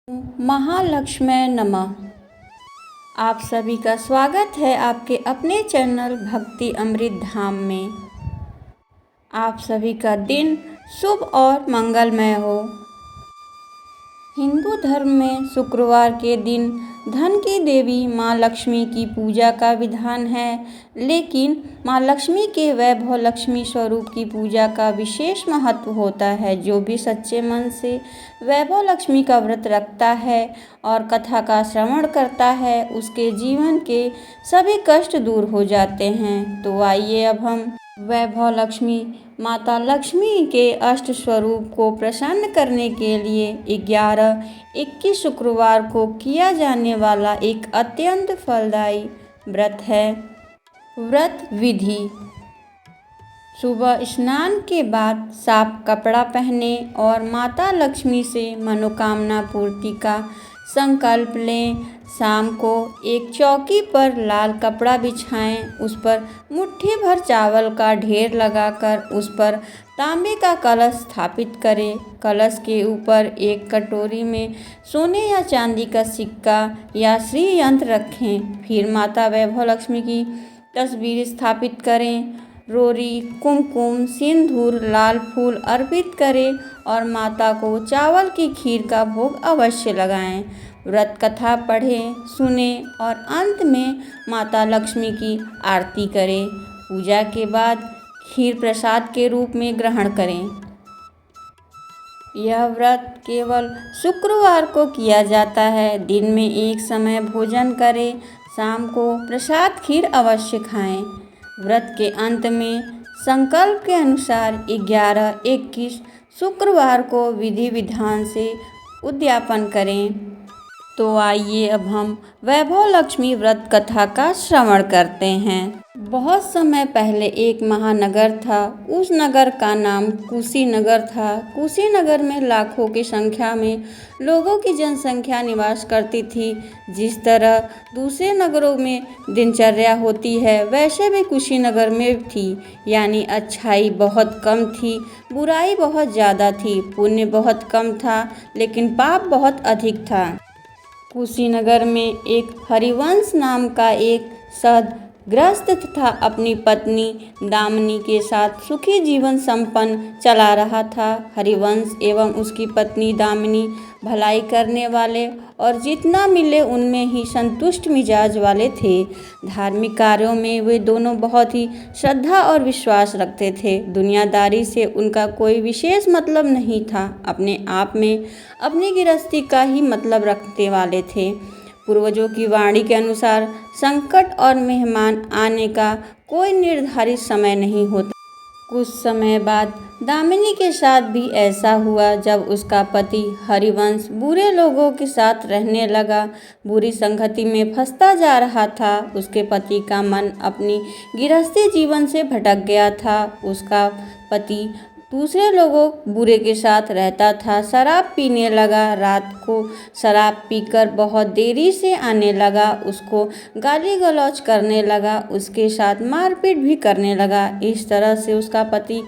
महालक्ष्मी नमः। आप सभी का स्वागत है आपके अपने चैनल भक्ति अमृत धाम में। आप सभी का दिन शुभ और मंगलमय हो। हिंदू धर्म में शुक्रवार के दिन धन की देवी माँ लक्ष्मी की पूजा का विधान है, लेकिन माँ लक्ष्मी के वैभव लक्ष्मी स्वरूप की पूजा का विशेष महत्व होता है। जो भी सच्चे मन से वैभव लक्ष्मी का व्रत रखता है और कथा का श्रवण करता है, उसके जीवन के सभी कष्ट दूर हो जाते हैं। तो आइए अब हम वैभव लक्ष्मी माता लक्ष्मी के अष्ट स्वरूप को प्रसन्न करने के लिए 11-21 शुक्रवार को किया जाने वाला एक अत्यंत फलदायी व्रत है। व्रत विधि: सुबह स्नान के बाद साफ कपड़ा पहने और माता लक्ष्मी से मनोकामना पूर्ति का संकल्प लें। शाम को एक चौकी पर लाल कपड़ा बिछाएं, उस पर मुट्ठी भर चावल का ढेर लगाकर उस पर तांबे का कलश स्थापित करें। कलश के ऊपर एक कटोरी में सोने या चांदी का सिक्का या श्री यंत्र रखें। फिर माता वैभव लक्ष्मी की तस्वीर स्थापित करें। रोरी, कुमकुम, सिंदूर, लाल फूल अर्पित करें और माता को चावल की खीर का भोग अवश्य लगाएं। व्रत कथा पढ़ें, सुनें और अंत में माता लक्ष्मी की आरती करें। पूजा के बाद खीर प्रसाद के रूप में ग्रहण करें। यह व्रत केवल शुक्रवार को किया जाता है। दिन में एक समय भोजन करें, शाम को प्रसाद खीर अवश्य खाएं। व्रत के अंत में संकल्प के अनुसार 11-21 शुक्रवार को विधि विधान से उद्यापन करें। तो आइए अब हम वैभव लक्ष्मी व्रत कथा का श्रवण करते हैं। बहुत समय पहले एक महानगर था। उस नगर का नाम कुशीनगर था। कुशीनगर में लाखों की संख्या में लोगों की जनसंख्या निवास करती थी। जिस तरह दूसरे नगरों में दिनचर्या होती है, वैसे भी कुशीनगर में थी। यानी अच्छाई बहुत कम थी, बुराई बहुत ज़्यादा थी। पुण्य बहुत कम था, लेकिन पाप बहुत अधिक था। कुशीनगर में एक हरिवंश नाम का एक साधु गृहस्थ तथा अपनी पत्नी दामिनी के साथ सुखी जीवन संपन्न चला रहा था। हरिवंश एवं उसकी पत्नी दामिनी भलाई करने वाले और जितना मिले उनमें ही संतुष्ट मिजाज वाले थे। धार्मिक कार्यों में वे दोनों बहुत ही श्रद्धा और विश्वास रखते थे। दुनियादारी से उनका कोई विशेष मतलब नहीं था। अपने आप में अपनी गृहस्थी का ही मतलब रखने वाले थे। पूर्वजों की वाणी के अनुसार संकट और मेहमान आने का कोई निर्धारित समय नहीं होता। कुछ समय बाद दामिनी के साथ भी ऐसा हुआ। जब उसका पति हरिवंश बुरे लोगों के साथ रहने लगा, बुरी संगति में फंसता जा रहा था। उसके पति का मन अपनी गृहस्थी जीवन से भटक गया था। उसका पति दूसरे लोगों बुरे के साथ रहता था, शराब पीने लगा, रात को शराब पीकर बहुत देरी से आने लगा, उसको गाली गलौज करने लगा, उसके साथ मारपीट भी करने लगा। इस तरह से उसका पति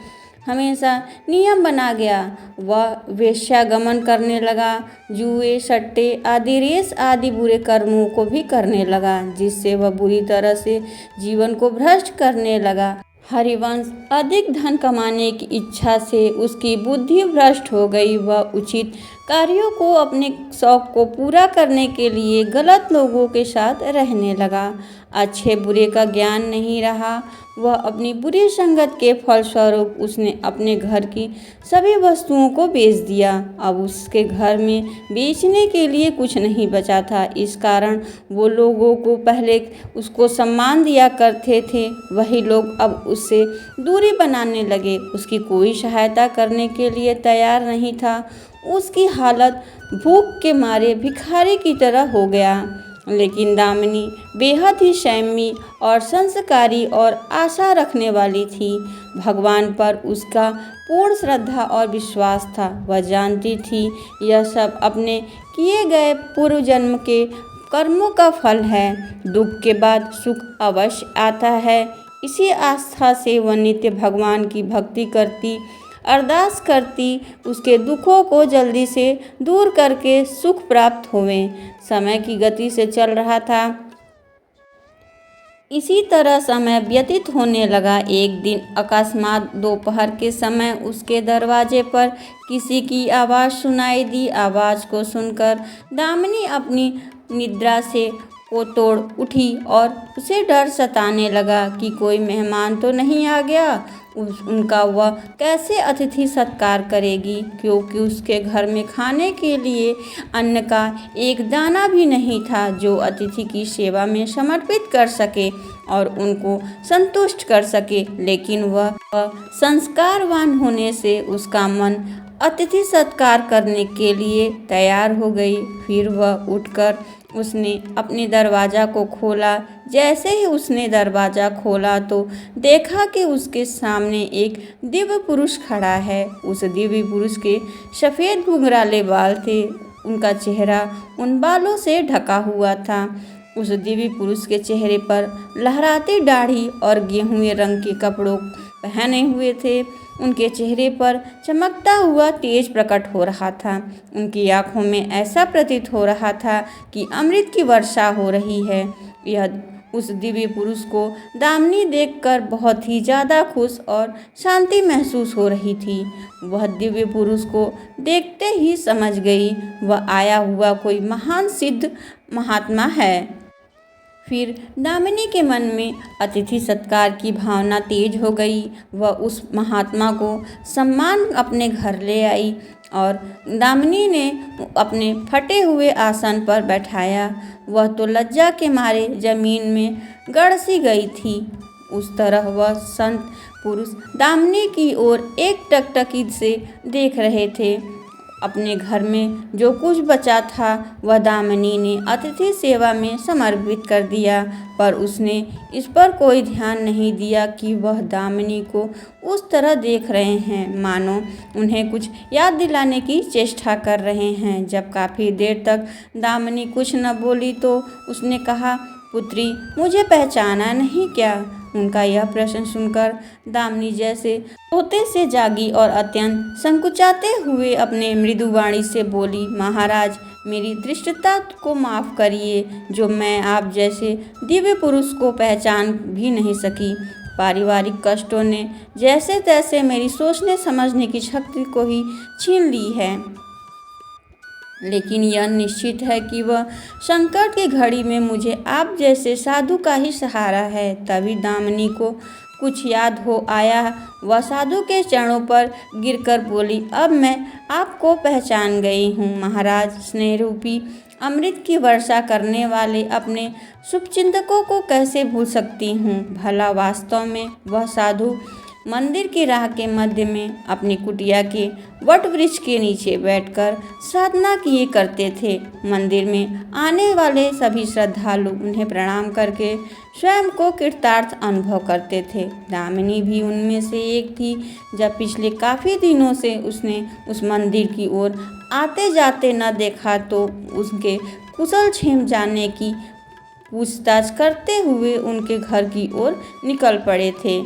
हमेशा नियम बना गया। वह वेश्यागमन करने लगा, जुए, सट्टे आदि रेस आदि बुरे कर्मों को भी करने लगा, जिससे वह बुरी तरह से जीवन को भ्रष्ट करने लगा। हरिवंश अधिक धन कमाने की इच्छा से उसकी बुद्धि भ्रष्ट हो गई। वह उचित कार्यों को, अपने शौक को पूरा करने के लिए गलत लोगों के साथ रहने लगा। अच्छे बुरे का ज्ञान नहीं रहा। वह अपनी बुरी संगत के फलस्वरूप उसने अपने घर की सभी वस्तुओं को बेच दिया। अब उसके घर में बेचने के लिए कुछ नहीं बचा था। इस कारण वो लोगों को पहले उसको सम्मान दिया करते थे, वही लोग अब उससे दूरी बनाने लगे। उसकी कोई सहायता करने के लिए तैयार नहीं था। उसकी हालत भूख के मारे भिखारी की तरह हो गया। लेकिन दामिनी बेहद ही संयमी और संस्कारी और आशा रखने वाली थी। भगवान पर उसका पूर्ण श्रद्धा और विश्वास था। वह जानती थी यह सब अपने किए गए पूर्व जन्म के कर्मों का फल है। दुख के बाद सुख अवश्य आता है। इसी आस्था से वह नित्य भगवान की भक्ति करती, अरदास करती उसके दुखों को जल्दी से दूर करके सुख प्राप्त होवे। समय की गति से चल रहा था। इसी तरह समय व्यतीत होने लगा। एक दिन अकस्मात दोपहर के समय उसके दरवाजे पर किसी की आवाज़ सुनाई दी। आवाज़ को सुनकर दामिनी अपनी निद्रा से को तोड़ उठी और उसे डर सताने लगा कि कोई मेहमान तो नहीं आ गया। उनका वह कैसे अतिथि सत्कार करेगी, क्योंकि उसके घर में खाने के लिए अन्न का एक दाना भी नहीं था जो अतिथि की सेवा में समर्पित कर सके और उनको संतुष्ट कर सके। लेकिन वह संस्कारवान होने से उसका मन अतिथि सत्कार करने के लिए तैयार हो गई। फिर वह उठकर उसने अपने दरवाज़ा को खोला। जैसे ही उसने दरवाज़ा खोला तो देखा कि उसके सामने एक दिव्य पुरुष खड़ा है। उस दिव्य पुरुष के सफ़ेद घुंघराले बाल थे। उनका चेहरा उन बालों से ढका हुआ था। उस दिव्य पुरुष के चेहरे पर लहराती दाढ़ी और गेहुए रंग के कपड़ों पहने हुए थे। उनके चेहरे पर चमकता हुआ तेज प्रकट हो रहा था। उनकी आंखों में ऐसा प्रतीत हो रहा था कि अमृत की वर्षा हो रही है। यह उस दिव्य पुरुष को दामिनी देखकर बहुत ही ज़्यादा खुश और शांति महसूस हो रही थी। वह दिव्य पुरुष को देखते ही समझ गई वह आया हुआ कोई महान सिद्ध महात्मा है। फिर दामिनी के मन में अतिथि सत्कार की भावना तेज हो गई। वह उस महात्मा को सम्मान अपने घर ले आई और दामिनी ने अपने फटे हुए आसन पर बैठाया। वह तो लज्जा के मारे जमीन में गड़ सी गई थी। उस तरह वह संत पुरुष दामिनी की ओर एक टकटकी से देख रहे थे। अपने घर में जो कुछ बचा था वह दामिनी ने अतिथि सेवा में समर्पित कर दिया, पर उसने इस पर कोई ध्यान नहीं दिया कि वह दामिनी को उस तरह देख रहे हैं मानो उन्हें कुछ याद दिलाने की चेष्टा कर रहे हैं। जब काफ़ी देर तक दामिनी कुछ न बोली तो उसने कहा, पुत्री, मुझे पहचाना नहीं क्या? उनका यह प्रश्न सुनकर दामिनी जैसे सोते से जागी और अत्यंत संकुचाते हुए अपने मृदु वाणी से बोली, महाराज, मेरी दृष्टता को माफ़ करिए जो मैं आप जैसे दिव्य पुरुष को पहचान भी नहीं सकी। पारिवारिक कष्टों ने जैसे तैसे मेरी सोचने समझने की शक्ति को ही छीन ली है। लेकिन यह निश्चित है कि वह संकट की घड़ी में मुझे आप जैसे साधु का ही सहारा है। तभी दामिनी को कुछ याद हो आया। वह साधु के चरणों पर गिरकर बोली, अब मैं आपको पहचान गई हूँ महाराज। स्नेह रूपी अमृत की वर्षा करने वाले अपने शुभचिंतकों को कैसे भूल सकती हूँ। भला वास्तव में वह साधु मंदिर की राह के मध्य में अपनी कुटिया के वट वृक्ष के नीचे बैठकर साधना किए करते थे। मंदिर में आने वाले सभी श्रद्धालु उन्हें प्रणाम करके स्वयं को कृतार्थ अनुभव करते थे। दामिनी भी उनमें से एक थी। जब पिछले काफ़ी दिनों से उसने उस मंदिर की ओर आते जाते न देखा तो उसके कुशल क्षेम जानने की पूछताछ करते हुए उनके घर की ओर निकल पड़े थे।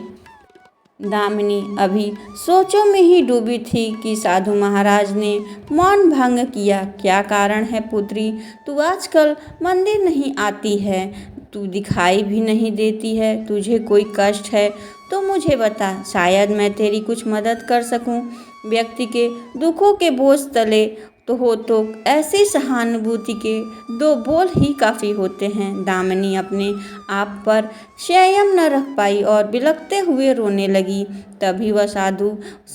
दामिनी अभी सोचों में ही डूबी थी कि साधु महाराज ने मौन भंग किया। क्या कारण है पुत्री, तू आजकल मंदिर नहीं आती है, तू दिखाई भी नहीं देती है, तुझे कोई कष्ट है तो मुझे बता, शायद मैं तेरी कुछ मदद कर सकूं। व्यक्ति के दुखों के बोझ तले तो ऐसी सहानुभूति के दो बोल ही काफ़ी होते हैं। दामिनी अपने आप पर संयम न रख पाई और बिलखते हुए रोने लगी। तभी वह साधु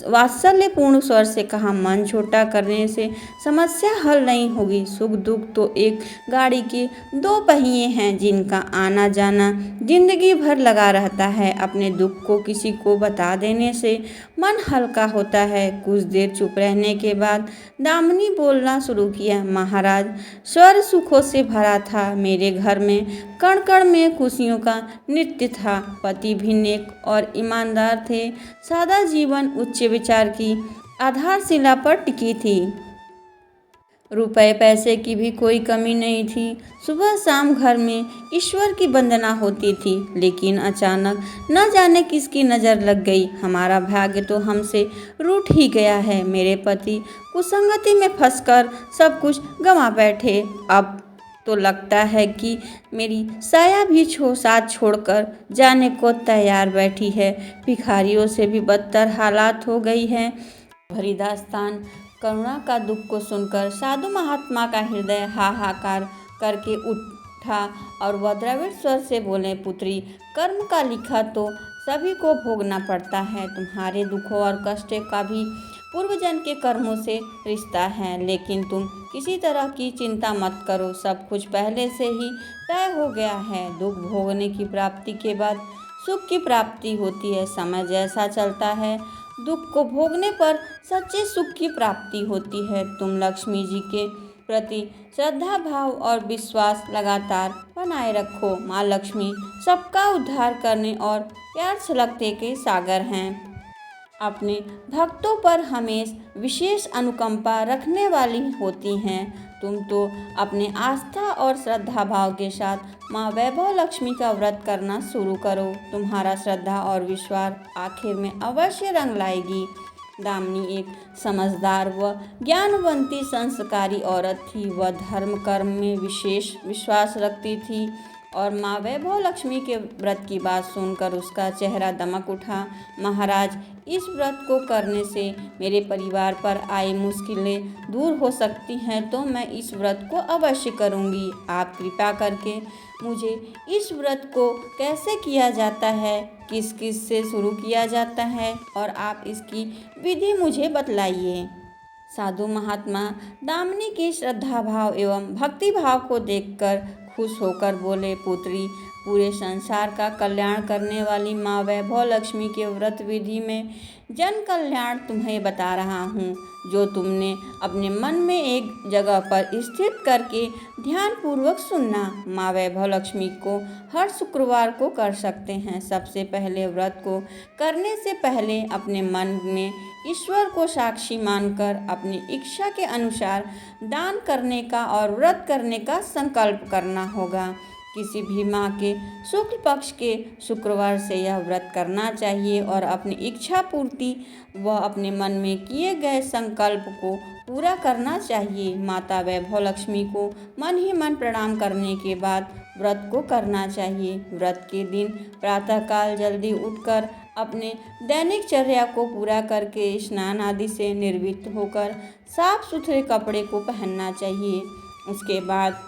वात्सल्यपूर्ण स्वर से कहा, मन छोटा करने से समस्या हल नहीं होगी। सुख दुख तो एक गाड़ी के दो पहिए हैं जिनका आना जाना जिंदगी भर लगा रहता है। अपने दुख को किसी को बता देने से मन हल्का होता है। कुछ देर चुप रहने के बाद दामिनी बोलना शुरू किया, महाराज, स्वर सुखों से भरा था। मेरे घर में कण कण में खुशियों का नृत्य था। पति भी नेक और ईमानदार थे। सादा जीवन उच्च विचार की आधारशिला पर टिकी थी। रुपए पैसे की भी कोई कमी नहीं थी। सुबह शाम घर में ईश्वर की वंदना होती थी, लेकिन अचानक न जाने किसकी नज़र लग गई। हमारा भाग्य तो हमसे रूठ ही गया है। मेरे पति कुसंगति में फंसकर सब कुछ गंवा बैठे। अब तो लगता है कि मेरी साया भी साथ छोड़कर जाने को तैयार बैठी है। भिखारियों से भी बदतर हालात हो गई है। भरी दास्तान करुणा का दुख को सुनकर साधु महात्मा का हृदय हाहाकार करके उठा और वह द्रविड़ स्वर से बोले, पुत्री, कर्म का लिखा तो सभी को भोगना पड़ता है। तुम्हारे दुखों और कष्टों का भी पूर्वजन्म के कर्मों से रिश्ता है, लेकिन तुम किसी तरह की चिंता मत करो। सब कुछ पहले से ही तय हो गया है। दुख भोगने की प्राप्ति के बाद सुख की प्राप्ति होती है। समय जैसा चलता है, दुख को भोगने पर सच्चे सुख की प्राप्ति होती है। तुम लक्ष्मी जी के प्रति श्रद्धा भाव और विश्वास लगातार बनाए रखो। माँ लक्ष्मी सबका उद्धार करने और प्यार छलकते के सागर हैं। अपने भक्तों पर हमेशा विशेष अनुकंपा रखने वाली होती हैं। तुम तो अपने आस्था और श्रद्धा भाव के साथ माँ वैभव लक्ष्मी का व्रत करना शुरू करो। तुम्हारा श्रद्धा और विश्वास आखिर में अवश्य रंग लाएगी। दामिनी एक समझदार व ज्ञानवंती संस्कारी औरत थी। वह धर्म कर्म में विशेष विश्वास रखती थी और माँ वैभव लक्ष्मी के व्रत की बात सुनकर उसका चेहरा दमक उठा। महाराज, इस व्रत को करने से मेरे परिवार पर आई मुश्किलें दूर हो सकती हैं, तो मैं इस व्रत को अवश्य करूंगी। आप कृपा करके मुझे इस व्रत को कैसे किया जाता है, किस किस से शुरू किया जाता है और आप इसकी विधि मुझे बतलाइए। साधु महात्मा दामिनी के श्रद्धा भाव एवं भक्ति भाव को देखकर खुश होकर बोले, पुत्री, पूरे संसार का कल्याण करने वाली माँ वैभव लक्ष्मी के व्रत विधि में जन कल्याण तुम्हें बता रहा हूँ, जो तुमने अपने मन में एक जगह पर स्थित करके ध्यान पूर्वक सुनना। माँ वैभव लक्ष्मी को हर शुक्रवार को कर सकते हैं। सबसे पहले व्रत को करने से पहले अपने मन में ईश्वर को साक्षी मानकर अपनी इच्छा के अनुसार दान करने का और व्रत करने का संकल्प करना होगा। किसी भी माह के शुक्ल पक्ष के शुक्रवार से यह व्रत करना चाहिए और अपनी इच्छा पूर्ति व अपने मन में किए गए संकल्प को पूरा करना चाहिए। माता वैभव लक्ष्मी को मन ही मन प्रणाम करने के बाद व्रत को करना चाहिए। व्रत के दिन प्रातःकाल जल्दी उठकर अपने दैनिक चर्या को पूरा करके स्नान आदि से निर्वृत्त होकर साफ सुथरे कपड़े को पहनना चाहिए। उसके बाद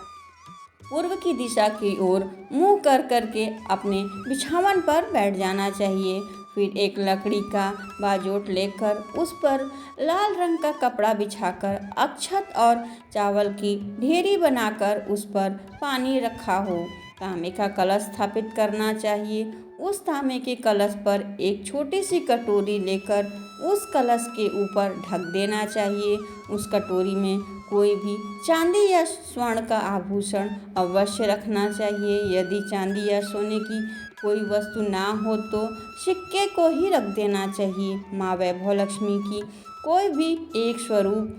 पूर्व की दिशा की ओर मुँह कर करके अपने बिछावन पर बैठ जाना चाहिए। फिर एक लकड़ी का बाजोट लेकर उस पर लाल रंग का कपड़ा बिछाकर अक्षत और चावल की ढेरी बनाकर उस पर पानी रखा हो। तांबे का कलश स्थापित करना चाहिए। उस तांबे के कलश पर एक छोटी सी कटोरी लेकर उस कलश के ऊपर ढक देना चाहिए। उस कटोरी में कोई भी चांदी या स्वर्ण का आभूषण अवश्य रखना चाहिए। यदि चांदी या सोने की कोई वस्तु ना हो तो सिक्के को ही रख देना चाहिए। माँ वैभव लक्ष्मी की कोई भी एक स्वरूप,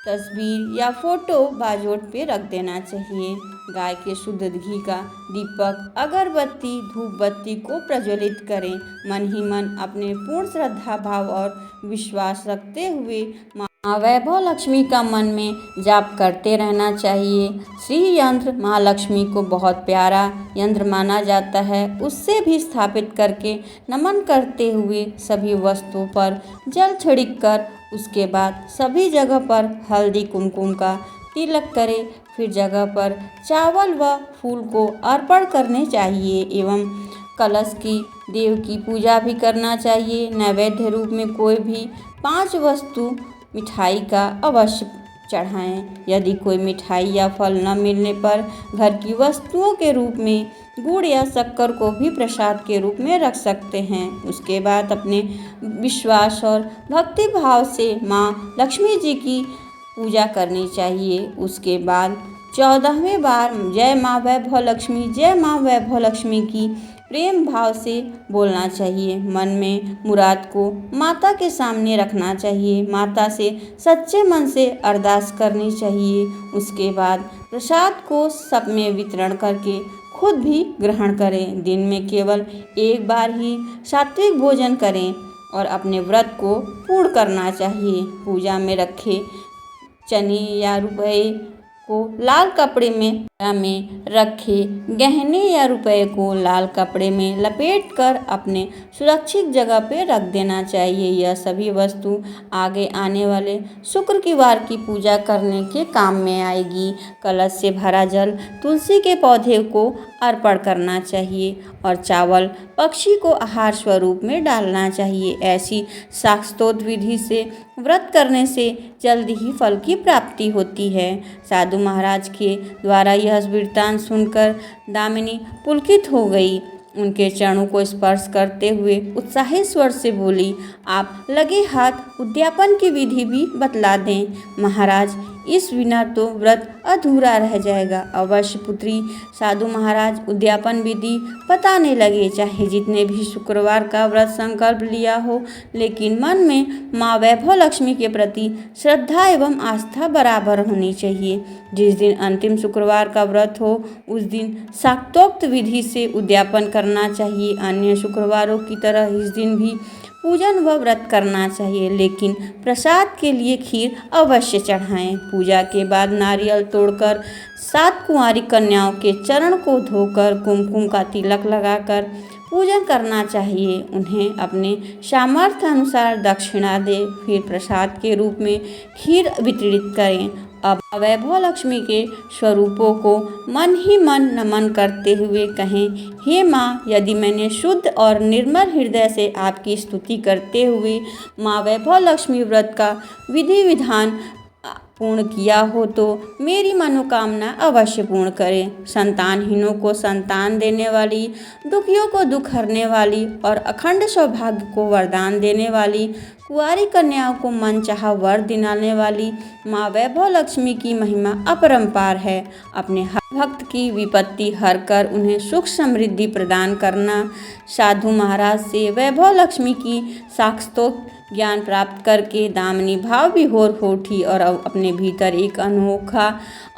तस्वीर या फोटो बाजोट पे रख देना चाहिए। गाय के शुद्ध घी का दीपक, अगरबत्ती, धूप बत्ती को प्रज्वलित करें। मन ही मन अपने पूर्ण श्रद्धा भाव और विश्वास रखते हुए माँ वैभव लक्ष्मी का मन में जाप करते रहना चाहिए। श्री यंत्र माँ लक्ष्मी को बहुत प्यारा यंत्र माना जाता है। उससे भी स्थापित करके नमन करते हुए सभी वस्तुओं पर जल छिड़क कर उसके बाद सभी जगह पर हल्दी कुमकुम का तिलक करें। फिर जगह पर चावल व फूल को अर्पण करने चाहिए एवं कलश की देव की पूजा भी करना चाहिए। नैवेद्य रूप में कोई भी 5 वस्तु मिठाई का अवश्य चढ़ाएं। यदि कोई मिठाई या फल न मिलने पर घर की वस्तुओं के रूप में गुड़ या शक्कर को भी प्रसाद के रूप में रख सकते हैं। उसके बाद अपने विश्वास और भक्ति भाव से माँ लक्ष्मी जी की पूजा करनी चाहिए। उसके बाद 14वें बार जय माँ वैभव लक्ष्मी, जय माँ वैभव लक्ष्मी की प्रेम भाव से बोलना चाहिए। मन में मुराद को माता के सामने रखना चाहिए। माता से सच्चे मन से अरदास करनी चाहिए। उसके बाद प्रसाद को सब में वितरण करके खुद भी ग्रहण करें। दिन में केवल एक बार ही सात्विक भोजन करें और अपने व्रत को पूर्ण करना चाहिए। पूजा में रखे चने या रुपए को लाल कपड़े में रखे गहने या रुपए को लाल कपड़े में लपेटकर अपने सुरक्षित जगह पर रख देना चाहिए। यह सभी वस्तु आगे आने वाले शुक्र की वार की पूजा करने के काम में आएगी। कलश से भरा जल तुलसी के पौधे को अर्पण करना चाहिए और चावल पक्षी को आहार स्वरूप में डालना चाहिए। ऐसी शास्त्रोक्त विधि से व्रत करने से जल्द ही फल की प्राप्ति होती है। साधु महाराज के द्वारा यह वृत्तांत सुनकर दामिनी पुलकित हो गई। उनके चरणों को स्पर्श करते हुए उत्साहित स्वर से बोली, आप लगे हाथ उद्यापन की विधि भी बतला दें। महाराज, इस बिना तो व्रत अधूरा रह जाएगा। अवश्य पुत्री। साधु महाराज उद्यापन विधि बताने लगे। चाहे जितने भी शुक्रवार का व्रत संकल्प लिया हो, लेकिन मन में माँ वैभव लक्ष्मी के प्रति श्रद्धा एवं आस्था बराबर होनी चाहिए। जिस दिन अंतिम शुक्रवार का व्रत हो, उस दिन शाक्तोक्त विधि से उद्यापन करना चाहिए। अन्य शुक्रवारों की तरह इस दिन भी पूजन व व्रत करना चाहिए, लेकिन प्रसाद के लिए खीर अवश्य चढ़ाएं। पूजा के बाद नारियल तोड़कर 7 कुंवारी कन्याओं के चरण को धोकर कुमकुम का तिलक लगाकर पूजन करना चाहिए। उन्हें अपने सामर्थ्य अनुसार दक्षिणा दे, फिर प्रसाद के रूप में खीर वितरित करें। अब वैभव लक्ष्मी के स्वरूपों को मन ही मन नमन करते हुए कहें, हे माँ, यदि मैंने शुद्ध और निर्मल हृदय से आपकी स्तुति करते हुए माँ वैभव लक्ष्मी व्रत का विधि विधान पूर्ण किया हो तो मेरी मनोकामना अवश्य पूर्ण करें। संतानहीनों को संतान देने वाली, दुखियों को दुख हरने वाली और अखंड सौभाग्य को वरदान देने वाली, कुंवारी कन्याओं को मनचाहा वर दिलाने वाली माँ वैभव लक्ष्मी की महिमा अपरंपार है। अपने हर भक्त की विपत्ति हर कर उन्हें सुख समृद्धि प्रदान करना। साधु महाराज से वैभव लक्ष्मी की शास्त्रोक्त ज्ञान प्राप्त करके दामिनी भाव विभोर हो उठी और अपने भीतर एक अनोखा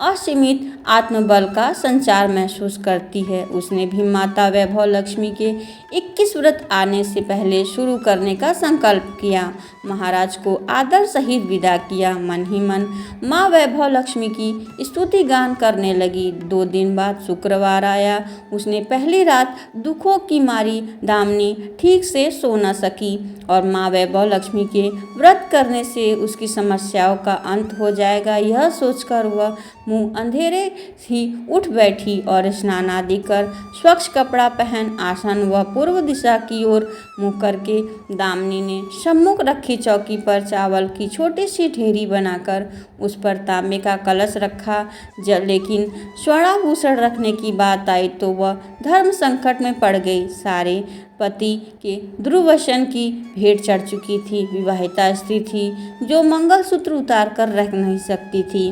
असीमित आत्मबल का संचार महसूस करती है। उसने भी माता वैभव लक्ष्मी के 21 व्रत आने से पहले शुरू करने का संकल्प किया। महाराज को आदर सहित विदा किया। मन ही मन माँ वैभव लक्ष्मी की स्तुति गान करने लगी। 2 दिन बाद शुक्रवार आया। उसने पहली रात दुखों की मारी दामिनी ठीक से सो न सकी और माँ वैभव लक्ष्मी के व्रत करने से उसकी समस्याओं का अंत हो जाएगा। यह सोचकर वह मुँह अंधेरे ही उठ बैठी और स्नान आदि कर स्वच्छ कपड़ा पहन आसन व पूर्व दिशा की ओर मुँह करके दामिनी ने सम्मुख रखी चौकी पर चावल की छोटी सी ढेरी बनाकर उस पर तांबे का कलश रखा। लेकिन स्वर्णाभूषण रखने की बात आई तो वह धर्म संकट में पड़ गई। सारे पति के दुर्व्यसन की भेंट चढ़ चुकी थी। विवाहिता स्त्री थी जो मंगलसूत्र उतार कर रख नहीं सकती थी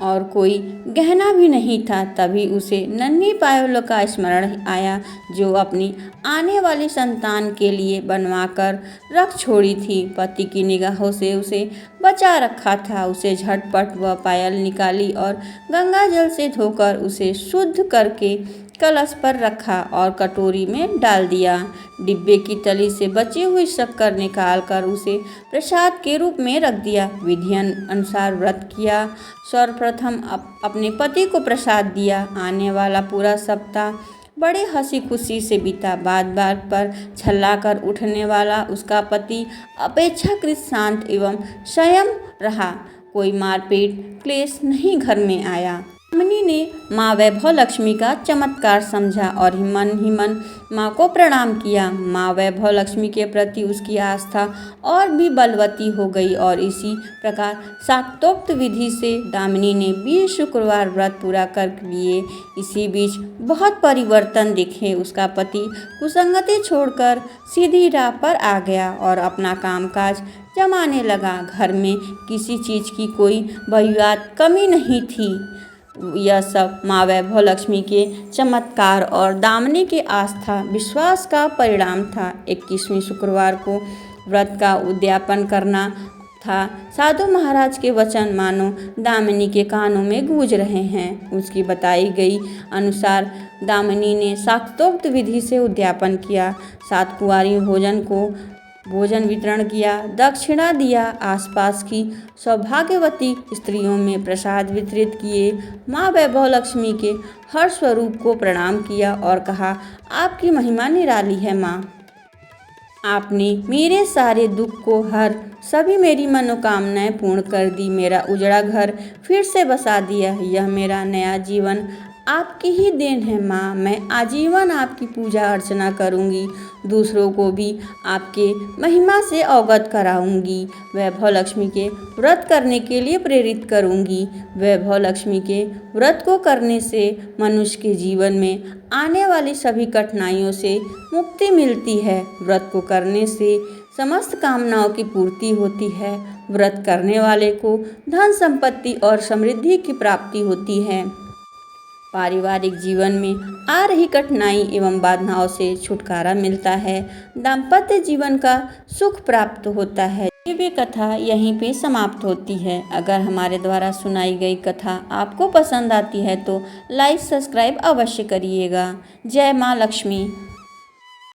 और कोई गहना भी नहीं था। तभी उसे नन्ही पायलों का स्मरण आया जो अपनी आने वाली संतान के लिए बनवा कर रख छोड़ी थी। पति की निगाहों से उसे बचा रखा था। उसे झटपट वह पायल निकाली और गंगा जल से धोकर उसे शुद्ध करके कलश पर रखा और कटोरी में डाल दिया। डिब्बे की तली से बची हुई शक्कर निकालकर उसे प्रसाद के रूप में रख दिया। विधि अनुसार व्रत किया। सर्वप्रथम अपने पति को प्रसाद दिया। आने वाला पूरा सप्ताह बड़े हंसी खुशी से बीता। बात बात पर छल्लाकर उठने वाला उसका पति अपेक्षाकृत शांत एवं संयम रहा। कोई मारपीट क्लेश नहीं घर में आया। दामिनी ने माँ वैभव लक्ष्मी का चमत्कार समझा और मन ही मन माँ को प्रणाम किया। माँ वैभव लक्ष्मी के प्रति उसकी आस्था और भी बलवती हो गई और इसी प्रकार शाक्तोक्त विधि से दामिनी ने 20 शुक्रवार व्रत पूरा कर लिए। इसी बीच बहुत परिवर्तन दिखे। उसका पति कुसंगति छोड़कर सीधी राह पर आ गया और अपना कामकाज जमाने लगा। घर में किसी चीज़ की कोई बहुआत कमी नहीं थी। यह सब माँ वैभव लक्ष्मी के चमत्कार और दामिनी के आस्था विश्वास का परिणाम था। 21वें शुक्रवार को व्रत का उद्यापन करना था। साधु महाराज के वचन मानो दामिनी के कानों में गूंज रहे हैं। उसकी बताई गई अनुसार दामिनी ने शाक्तोक्त विधि से उद्यापन किया। 7 कुंवारी भोजन वितरण किया, दक्षिणा दिया, आसपास की सौभाग्यवती स्त्रियों में प्रसाद वितरित किए, माँ वैभव लक्ष्मी के हर स्वरूप को प्रणाम किया और कहा, आपकी महिमा निराली है माँ। आपने मेरे सारे दुख को सभी मेरी मनोकामनाएं पूर्ण कर दी। मेरा उजड़ा घर फिर से बसा दिया। यह मेरा नया जीवन आपकी ही देन है माँ। मैं आजीवन आपकी पूजा अर्चना करूँगी, दूसरों को भी आपके महिमा से अवगत कराऊँगी, वैभव लक्ष्मी के व्रत करने के लिए प्रेरित करूँगी। वैभव लक्ष्मी के व्रत को करने से मनुष्य के जीवन में आने वाली सभी कठिनाइयों से मुक्ति मिलती है। व्रत को करने से समस्त कामनाओं की पूर्ति होती है। व्रत करने वाले को धन संपत्ति और समृद्धि की प्राप्ति होती है। पारिवारिक जीवन में आ रही कठिनाई एवं बाधाओं से छुटकारा मिलता है। दाम्पत्य जीवन का सुख प्राप्त होता है। ये कथा यहीं पे समाप्त होती है। अगर हमारे द्वारा सुनाई गई कथा आपको पसंद आती है तो लाइक सब्सक्राइब अवश्य करिएगा। जय माँ लक्ष्मी।